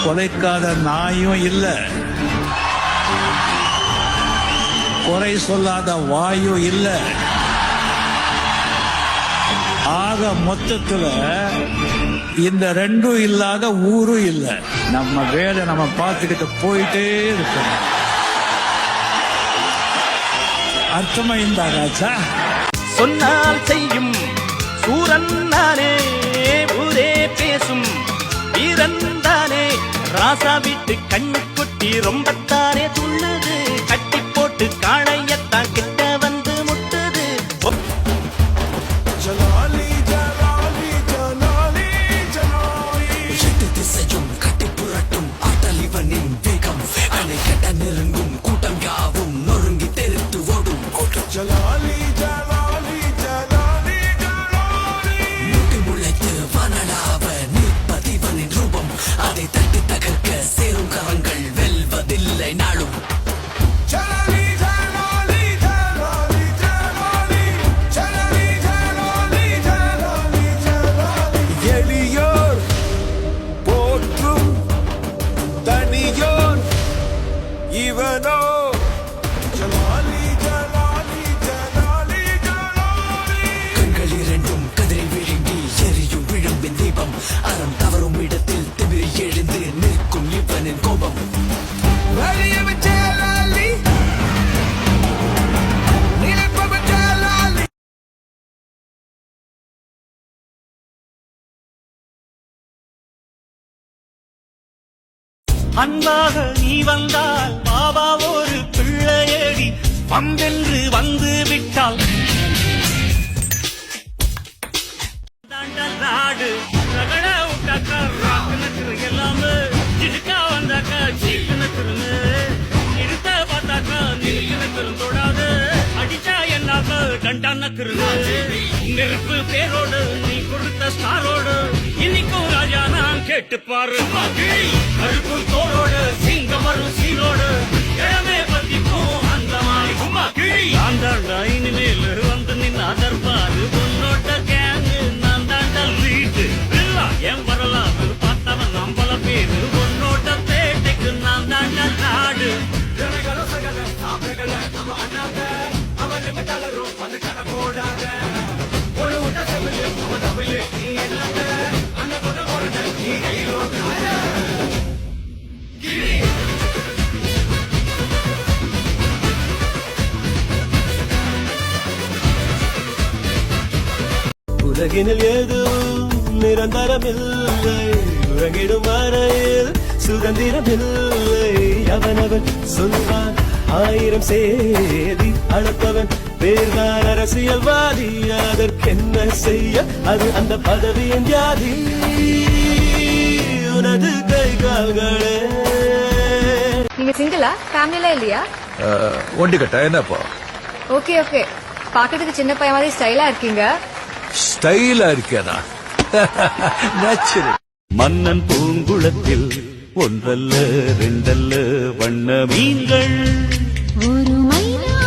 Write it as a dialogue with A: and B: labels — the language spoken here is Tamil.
A: குலைக்காத நாயும் இல்ல, குறை சொல்லாத வாயும் இல்ல. ஆக மொத்தத்துல இந்த ரெண்டும் இல்லாத ஊரும் இல்ல. நம்ம வேலை நம்ம பார்த்துக்கிட்டு போயிட்டே இருக்கணும். அர்த்தமா இருந்தாராச்சா?
B: சொன்னால் செய்யும் சூரன் தானே, ஊரே பேசும் வீரன் தானே, ராசா வீட்டு கண்ணு குட்டி ரொம்பத்தானே துள்ளுது, கட்டி போட்டு காளையத்தான் கிட்ட வந்து முட்டுது.
C: ஜலாலி ஜலாலி ஜலாலி ஜலாலி, எட்டு திசையும் கட்டி புரட்டும் ஆட்டல் இவனின் வேகம், அணை கட்ட நெருங்கும் கூட்டம் யாவும் நொறுங்கி தெரித்து ஓடும். ஜலாலி ஜலாலி ஜலாலி ஜலாலி, முட்டி முளைத்து வனலாவ நிற்பதிவனின் ரூபம், அதை தட்டி தகர்க்க சேரும் கரங்கள் வெல்வதில்லை நாளும். ஜலாலி ஜலாலி ஜலாலி ஜலாலி, ஜலாலி ஜலாலி ஜலாலி ஜலாலி, எளியோர் போற்றும் தனியோர் இவனோ. ஜலாலி ஜலாலி ஜலாலி ஜலாலி, கண்கள் இரண்டும் கதிரை விழுங்கி எரியும் விழும்பின் தீபம், அறம் தவறும் இடத்தில் திமிரி எழுந்து நிற்கும் இவனின் கோபம். வலியவன் ஜலாலி, நிலைப்பவன் ஜலாலி.
B: அன்பாக நீ வந்தால் பாபா ஒரு பிள்ளையடி, வந்தென்று வந்து விட்டால் நாடு ரகட விட்டாக்கா ராக்குனு எல்லாமே, இதுக்கா வந்தாக்கா சீக்குன்னு திரும்பு, இருத்த பார்த்தாக்கா நிற்குன்னு திருந்தோடாது, அடிச்சா என்னாக்கா டண்டான திரும்பு. நெருப்பு பேரோடு நீ கொடுத்த ஸ்டாரோடு இன்னைக்கும் ராஜா நான் கேட்டு பாரு. கருப்பும் தோளோடு சிங்கம் வரும் சீரோடு இடமே பத்திக்கும் அந்த மாதிரி கும்மா கிழி. நான் தாண்டா இனிமேல் வந்து நின்று அதர்பாரு உன்னோட்ட கேங்கு, நான் தாண்டா வீட்டு என் வரலாறு பார்த்தவன் நம்மள பேரு, உன்னோட்ட பேட்டைக்கு நான் தாண்டா நாடு.
D: உலகினில் எதுவும் நிரந்தரமில்லை, உலகிடும் வரையில் சுதந்திரமில்லை. அவனவன் சொல்வான் ஆயிரம் சேதி, அளப்பவன் பேர்தான் அரசியல்வாதி. அதற்கென்ன செய்ய, அது அந்த பதவியின் வியாதி. உனது கை கால்களே.
E: நீங்க சிங்கிளா? ஃபேமிலில இல்லையா?
F: ஒண்டி கட்டா என்னப்பா?
E: ஓகே ஓகே, பாக்கிறதுக்கு சின்ன பையன் மாதிரி ஸ்டைலா இருக்கீங்க.
F: ஸ்டைலா இருக்கேனா?
B: மன்னன் பூங்குளத்தில் ஒன்றல்ல ரெண்டல்ல வண்ண மீன்கள்,
E: ஒரு மைனா